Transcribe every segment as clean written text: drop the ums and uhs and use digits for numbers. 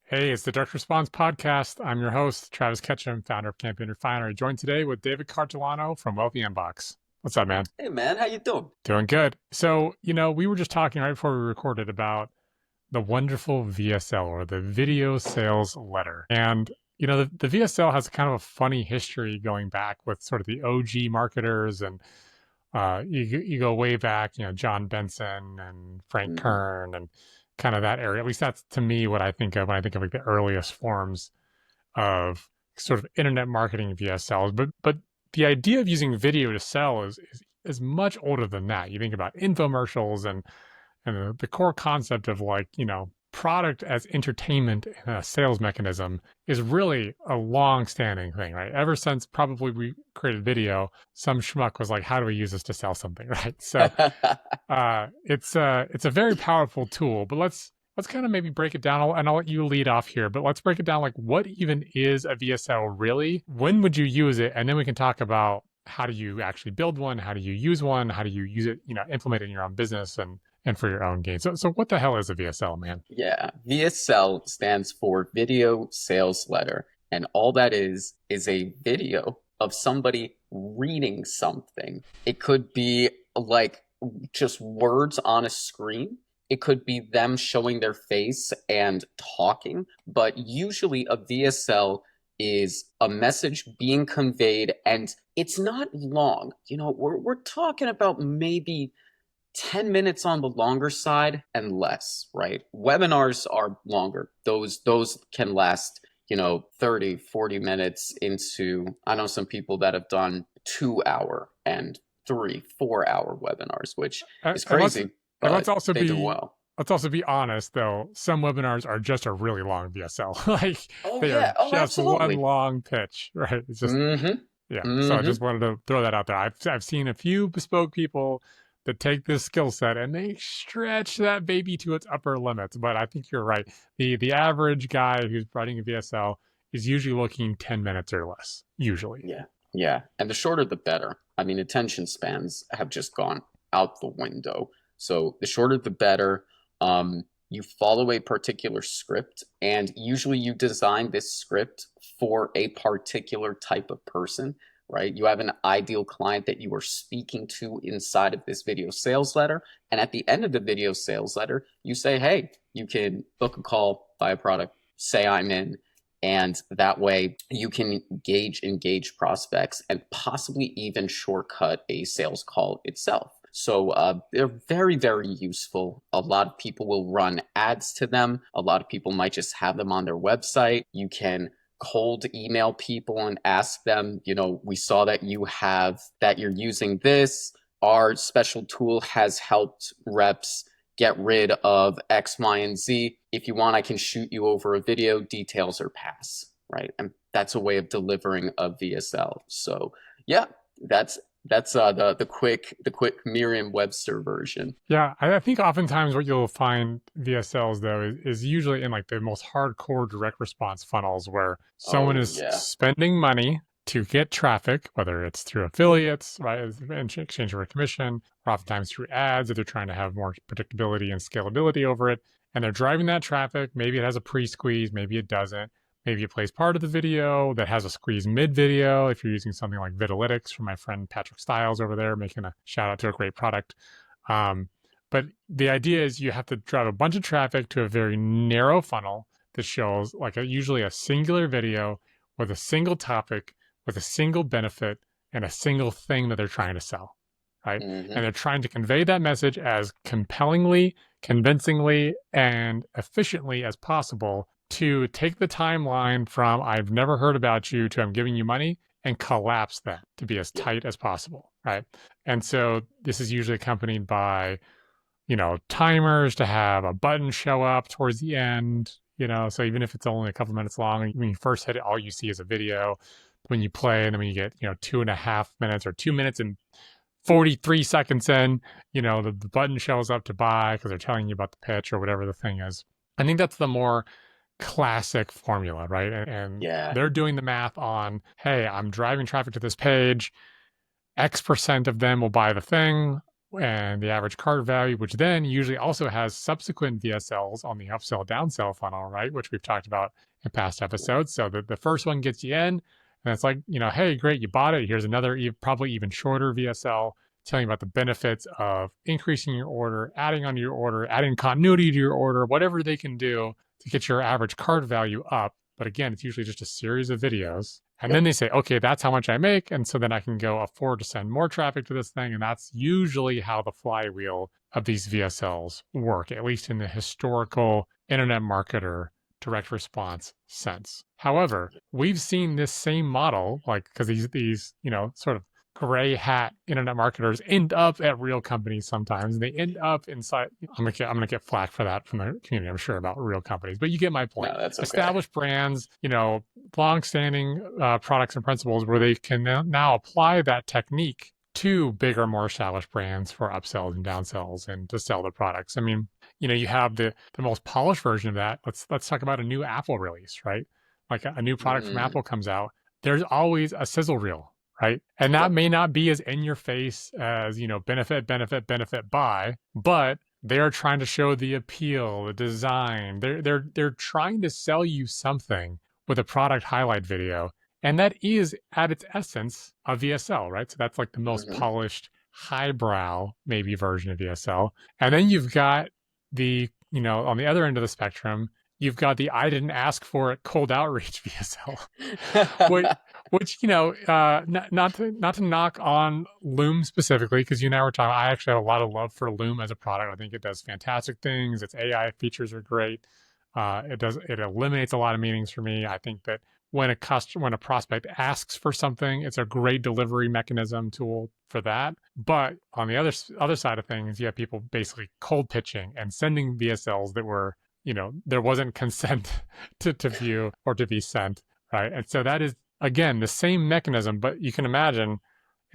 Hey, it's the Direct Response Podcast. I'm your host, Travis Ketchum, founder of Campaign Refinery, joined today with David Cartolano from Wealthy Inbox. What's up, man? Hey man, how you doing? Doing good. So, we were just talking right before we recorded about the wonderful VSL or the video sales letter. And, the VSL has kind of a funny history going back with sort of the OG marketers and you go way back, John Benson and Frank hmm Kern and kind of that area. At least that's to me what I think of when I think of like the earliest forms of sort of internet marketing VSLs. But the idea of using video to sell is much older than that. You think about infomercials and the core concept of like, product as entertainment and a sales mechanism is really a long-standing thing, right? Ever since probably we created video, some schmuck was like, how do we use this to sell something, right? So it's a very powerful tool, but let's kind of maybe break it down, and I'll let you lead off here, but let's break it down, like what even is a VSL really? When would you use it? And then we can talk about how do you actually build one? How do you use one? How do you use it, implement it in your own business and for your own gain? So what the hell is a VSL, man? Yeah, VSL stands for Video Sales Letter, and all that is a video of somebody reading something. It could be like just words on a screen. It could be them showing their face and talking, but usually a VSL is a message being conveyed and it's not long. We're talking about maybe 10 minutes on the longer side and less, right? Webinars are longer. Those can last, 30, 40 minutes into, I know some people that have done 2 hour and 3, 4 hour webinars, which And is let's crazy, and let's but also they do be well. let's also be honest though. Some webinars are just a really long VSL. Like Oh they are yeah. Oh, just one absolutely. long pitch, right? It's just Mm-hmm. yeah. So I just Mm-hmm. wanted to throw that out there. I've seen a few bespoke people that take this skill set and they stretch that baby to its upper limits. But I think you're right. The average guy who's writing a VSL is usually looking 10 minutes or less, usually. Yeah. Yeah. And the shorter the better. I mean, attention spans have just gone out the window. So the shorter the better. You follow a particular script, and usually you design this script for a particular type of person, right? You have an ideal client that you are speaking to inside of this video sales letter. And at the end of the video sales letter, you say, hey, you can book a call, buy a product, say I'm in, and that way you can engage prospects and possibly even shortcut a sales call itself. So they're very, very useful. A lot of people will run ads to them. A lot of people might just have them on their website. You can cold email people and ask them, we saw that you're using this. Our special tool has helped reps get rid of X, Y, and Z. If you want, I can shoot you over a video, details or pass, right? And that's a way of delivering a VSL. So yeah, that's the quick Merriam-Webster version. Yeah, I think oftentimes what you'll find VSLs though is usually in like the most hardcore direct response funnels where someone Oh is yeah. spending money to get traffic, whether it's through affiliates, right, in exchange for a commission, or oftentimes through ads if they're trying to have more predictability and scalability over it. And they're driving that traffic. Maybe it has a pre-squeeze, maybe it doesn't. Maybe it plays part of the video that has a squeeze mid-video if you're using something like Vitalytics from my friend Patrick Stiles over there, making a shout out to a great product. Um, but the idea is you have to drive a bunch of traffic to a very narrow funnel that shows like usually a singular video with a single topic, with a single benefit, and a single thing that they're trying to sell, right? hmm And they're trying to convey that message as compellingly, convincingly, and efficiently as possible to take the timeline from I've never heard about you to I'm giving you money and collapse that to be as Yeah. tight as possible, right? And so this is usually accompanied by, timers to have a button show up towards the end, so even if it's only a couple minutes long, when you first hit it, all you see is a video. When you play, and then when you get, 2.5 minutes or 2 minutes and 43 seconds in, the button shows up to buy because they're telling you about the pitch or whatever the thing is. I think that's the more classic formula, right? And Yeah. they're doing the math on, hey, I'm driving traffic to this page. X% of them will buy the thing. and the average cart value, which then usually also has subsequent VSLs on the upsell downsell funnel, right? Which we've talked about in past episodes. So the first one gets you in, and it's like, hey, great, you bought it. Here's another probably even shorter VSL telling you about the benefits of increasing your order, adding onto your order, adding continuity to your order, whatever they can do to get your average cart value up. But again, it's usually just a series of videos. And then Yep. they say, okay, that's how much I make. And so then I can go afford to send more traffic to this thing. And that's usually how the flywheel of these VSLs work, at least in the historical internet marketer direct response sense. However, we've seen this same model, like, because these, sort of gray hat internet marketers end up at real companies sometimes. They end up inside. I'm gonna get flack for that from the community, I'm sure, about real companies, but you get my No, point. that's okay. Established brands, long-standing products and principles where they can now apply that technique to bigger, more established brands for upsells and downsells and to sell the products. I mean, you have the most polished version of that. Let's talk about a new Apple release, right? Like a new product from Mm, Apple comes out. There's always a sizzle reel, right? And that yep. may not be as in your face as, benefit, benefit, benefit, buy, but they are trying to show the appeal, the design. They're trying to sell you something with a product highlight video. And that is at its essence a VSL, right? So that's like the most Hmm. polished, highbrow, maybe version of VSL. And then you've got on the other end of the spectrum, you've got the I didn't ask for it cold outreach VSL, which not to knock on Loom specifically, because you and I were talking. I actually have a lot of love for Loom as a product. I think it does fantastic things. Its AI features are great. It eliminates a lot of meetings for me. I think that when a prospect asks for something, it's a great delivery mechanism tool for that. But on the other side of things, you have people basically cold pitching and sending VSLs that were, there wasn't consent to view or to be sent, right? And so that is again the same mechanism, but you can imagine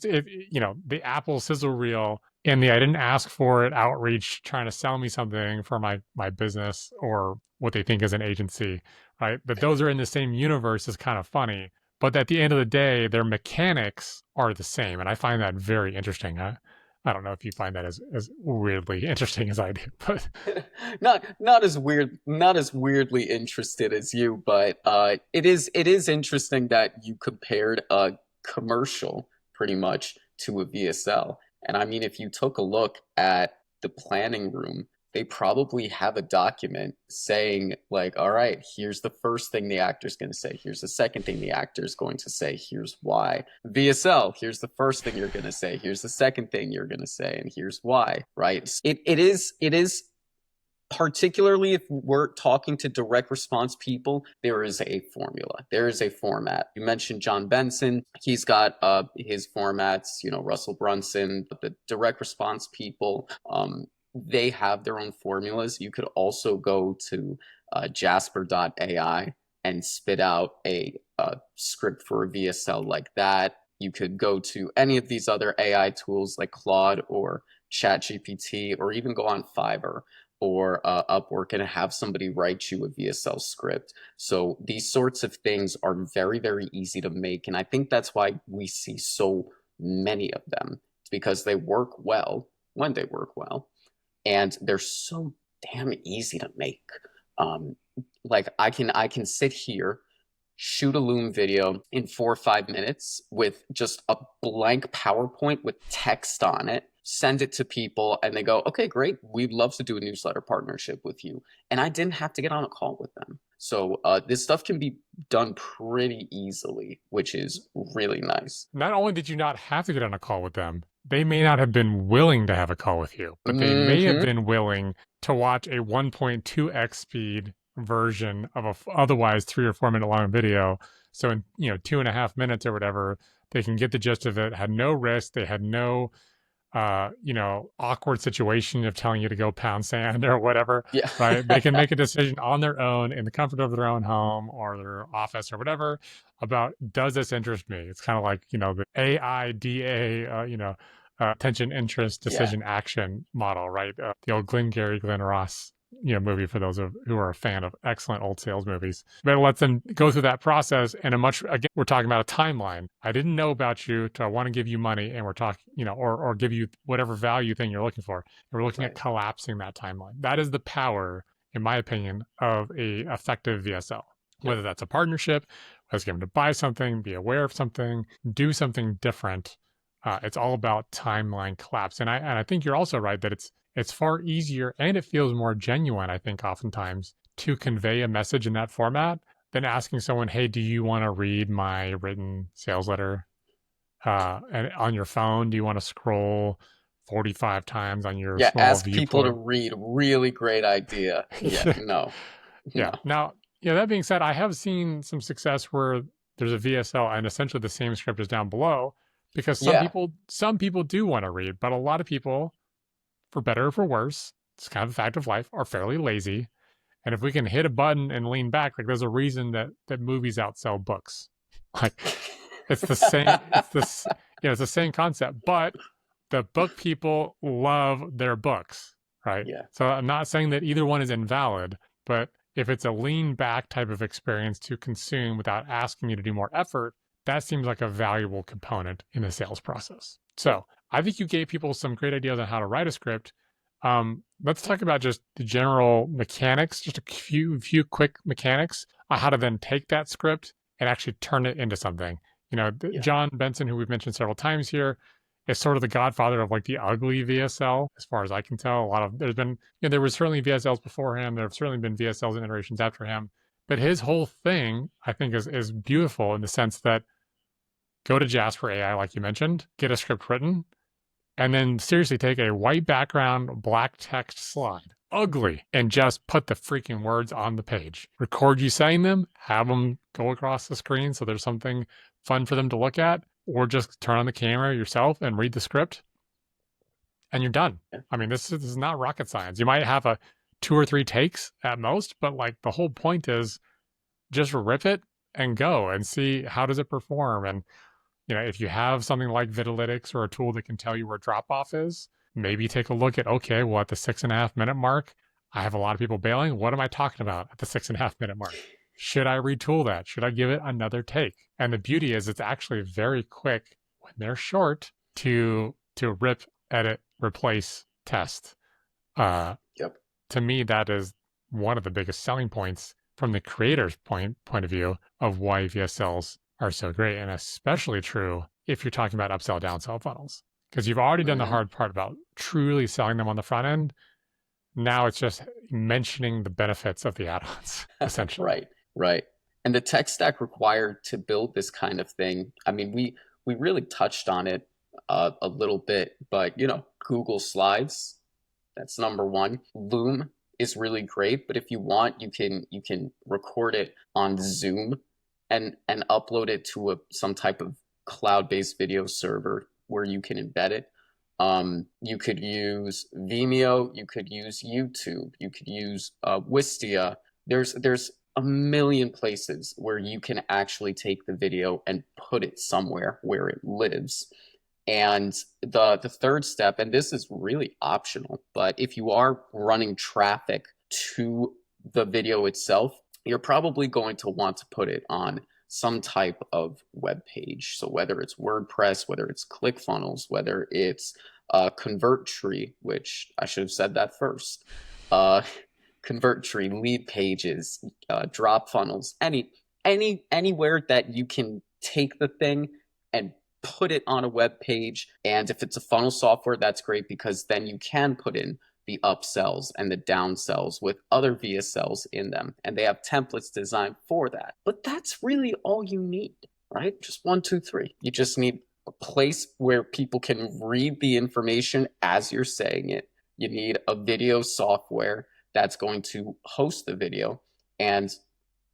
the Apple sizzle reel and the I didn't ask for it outreach trying to sell me something for my business or what they think is an agency, right? But those are in the same universe is kind of funny. But at the end of the day, their mechanics are the same. And I find that very interesting. I don't know if you find that as weirdly interesting as I do, but Not as weird, not as weirdly interested as you, but it is interesting that you compared a commercial pretty much to a VSL. And I mean, if you took a look at the planning room, they probably have a document saying like, all right, here's the first thing the actor's going to say, here's the second thing the actor's going to say, here's why. VSL, here's the first thing you're going to say, here's the second thing you're going to say, and here's why, right? It is particularly if we're talking to direct response people, there is a formula. There is a format. You mentioned John Benson. He's got his formats, Russell Brunson, the direct response people. They have their own formulas. You could also go to jasper.ai and spit out a script for a VSL like that. You could go to any of these other AI tools like Claude or ChatGPT, or even go on Fiverr or Upwork and have somebody write you a VSL script. So these sorts of things are very, very easy to make. And I think that's why we see so many of them. It's because they work well when they work well. And they're so damn easy to make. Um, like I can sit here, shoot a Loom video in 4 or 5 minutes with just a blank PowerPoint with text on it, send it to people, and they go, okay, great, we'd love to do a newsletter partnership with you. And I didn't have to get on a call with them. So this stuff can be done pretty easily, which is really nice. not only did you not have to get on a call with them, they may not have been willing to have a call with you, but they may have Mm-hmm. been willing to watch a 1.2x speed version of a otherwise 3 or 4 minute long video. So in 2.5 minutes or whatever, they can get the gist of it. Had no risk. They had no awkward situation of telling you to go pound sand or whatever, Yeah. right? They can make a decision on their own in the comfort of their own home or their office or whatever about, does this interest me? It's kind of like, the AIDA, attention, interest, Yeah. decision, action model, right? The old Glengarry Glen Ross movie for those who are a fan of excellent old sales movies. But it lets them go through that process in a much, again, we're talking about a timeline. I didn't know about you, so I want to give you money, and we're talking, or give you whatever value thing you're looking for. And we're looking at Right. collapsing that timeline. That is the power, in my opinion, of a effective VSL. Yep. Whether that's a partnership, whether it's getting to buy something, be aware of something, do something different. It's all about timeline collapse. And I think you're also right that it's far easier and it feels more genuine, I think, oftentimes to convey a message in that format than asking someone, hey, do you want to read my written sales letter? And on your phone, do you want to scroll 45 times on your Yeah, small ask people to viewport? read. Really great idea. Yeah, Yeah. no, no. Yeah. Now, that being said, I have seen some success where there's a VSL and essentially the same script is down below because Yeah, some people do want to read, but a lot of people, for better or for worse, it's kind of a fact of life, are fairly lazy. And if we can hit a button and lean back, like there's a reason that movies outsell books. Like it's the same, it's the same concept, but the book people love their books, right? yeah, So I'm not saying that either one is invalid, but if it's a lean back type of experience to consume without asking you to do more effort, that seems like a valuable component in the sales process. yep, So I think you gave people some great ideas on how to write a script. Let's talk about just the general mechanics, just a few quick mechanics on how to then take that script and actually turn it into something. yeah. John Benson, who we've mentioned several times here, is sort of the godfather of like the ugly VSL, as far as I can tell. There's been, there was certainly VSLs before him. There have certainly been VSLs and iterations after him. But his whole thing, I think, is beautiful in the sense that go to Jasper AI, like you mentioned, get a script written, and then seriously take a white background, black text slide, ugly, and just put the freaking words on the page. Record you saying them, have them go across the screen so there's something fun for them to look at, or just turn on the camera yourself and read the script, and you're done. Yeah. I mean, this is not rocket science. You might have a 2 or 3 takes at most, but like the whole point is just rip it and go and see how does it perform. And if you have something like Vitalytics or a tool that can tell you where drop off is, maybe take a look at, okay, well, at the 6.5 minute mark, I have a lot of people bailing. What am I talking about at the 6.5 minute mark? Should I retool that? Should I give it another take? And the beauty is it's actually very quick when they're short to rip, edit, replace, test. Uh, Yep. to me, that is one of the biggest selling points from the creator's point of view of why VSLs are so great, and especially true if you're talking about upsell, downsell funnels, because you've already done the Hmm. hard part about truly selling them on the front end. Now it's just mentioning the benefits of the add-ons, essentially. Right, right. And the tech stack required to build this kind of thing. I mean, we really touched on it a little bit, but Google Slides, that's number one. Loom is really great, but if you want, you can record it on Zoom and upload it to some type of cloud-based video server where you can embed it. You could use Vimeo, you could use YouTube, you could use Wistia. There's a million places where you can actually take the video and put it somewhere where it lives. And the third step, and this is really optional, but if you are running traffic to the video itself, you're probably going to want to put it on some type of web page. So whether it's WordPress, whether it's ClickFunnels, whether it's ConvertTree, which I should have said that first, uh, ConvertTree, lead pages, drop funnels, anywhere that you can take the thing and put it on a web page. And if it's a funnel software, that's great because then you can put in the upsells and the downsells with other VSLs in them. And they have templates designed for that. But that's really all you need, right? Just 1, 2, 3. You just need a place where people can read the information as you're saying it. You need a video software that's going to host the video, and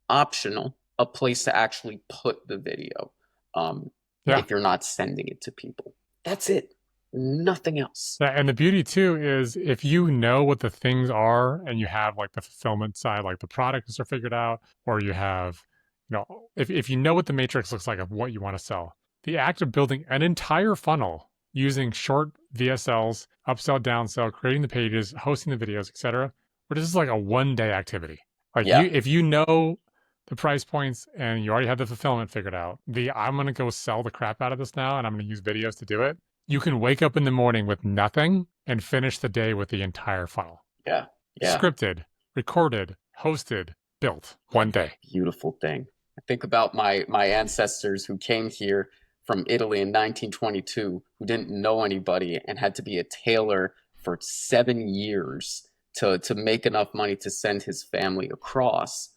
optional, a place to actually put the video. Yeah. If you're not sending it to people. That's it. Nothing else. Yeah, and the beauty too is if you know what the things are and you have like the fulfillment side, like the products are figured out, or you have, if you know what the matrix looks like of what you want to sell, the act of building an entire funnel using short VSLs, upsell, downsell, creating the pages, hosting the videos, etc., But this is like a 1 day activity. Like Yeah. if you know the price points and you already have the fulfillment figured out, the I'm gonna go sell the crap out of this now and I'm gonna use videos to do it. You can wake up in the morning with nothing and finish the day with the entire funnel. Yeah. Yeah. Scripted, recorded, hosted, built. 1 day. Beautiful thing. I think about my ancestors who came here from Italy in 1922, who didn't know anybody and had to be a tailor for 7 years to make enough money to send his family across.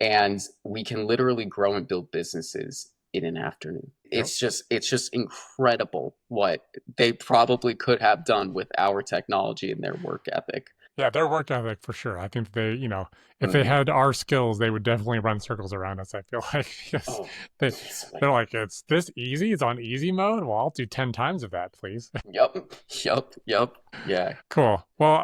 And we can literally grow and build businesses in an afternoon. Yep. It's just incredible what they probably could have done with our technology and their work ethic. Yeah, their work ethic for sure. I think they, if they Hmm. had our skills, they would definitely run circles around us. I feel like yes, Oh, they easily. they're like it's this easy. It's on easy mode. Well, I'll do 10 times of that, please. Yep, yep, yep. Yeah. Cool. Well,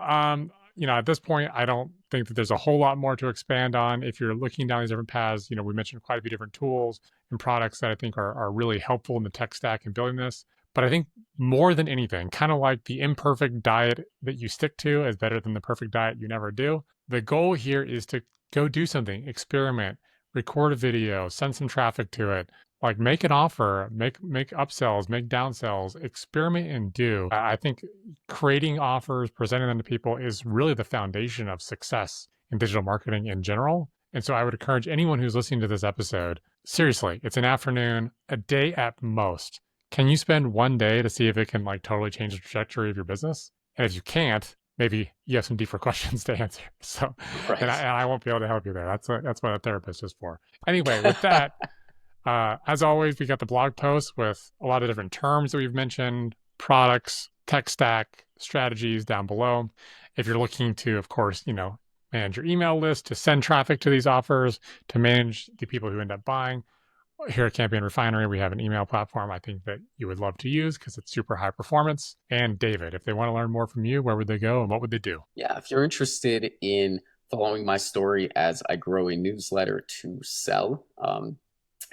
at this point, I don't think that there's a whole lot more to expand on. If you're looking down these different paths, we mentioned quite a few different tools and products that I think are really helpful in the tech stack and building this. But I think more than anything, kind of like the imperfect diet that you stick to is better than the perfect diet you never do. The goal here is to go do something, experiment, record a video, send some traffic to it, like make an offer, make upsells, make downsells, experiment and do. I think creating offers, presenting them to people is really the foundation of success in digital marketing in general. And so I would encourage anyone who's listening to this episode, seriously, it's an afternoon, a day at most. Can you spend 1 day to see if it can like totally change the trajectory of your business? And if you can't, maybe you have some deeper questions to answer. So, and Right. I won't be able to help you there. That's what a therapist is for. Anyway, with that, as always, we got the blog post with a lot of different terms that we've mentioned, products, tech stack, strategies down below. If you're looking to, of course, manage your email list, to send traffic to these offers, to manage the people who end up buying, here at Campaign Refinery, we have an email platform I think that you would love to use because it's super high performance. And David, if they want to learn more from you, where would they go and what would they do? Yeah, if you're interested in following my story as I grow a newsletter to sell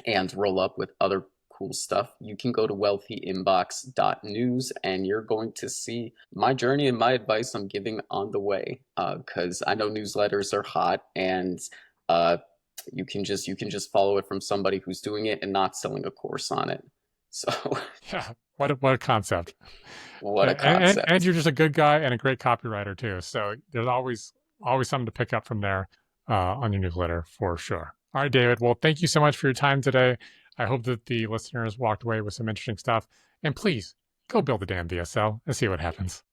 and roll up with other cool stuff, you can go to wealthyinbox.news and you're going to see my journey and my advice I'm giving on the way. Because I know newsletters are hot, and uh, you can just follow it from somebody who's doing it and not selling a course on it. So Yeah, what a concept. what a And concept. you're just a good guy and a great copywriter too. So there's always something to pick up from there on your newsletter for sure. All right, David. Well, thank you so much for your time today. I hope that the listeners walked away with some interesting stuff. And please go build a damn VSL and see what happens.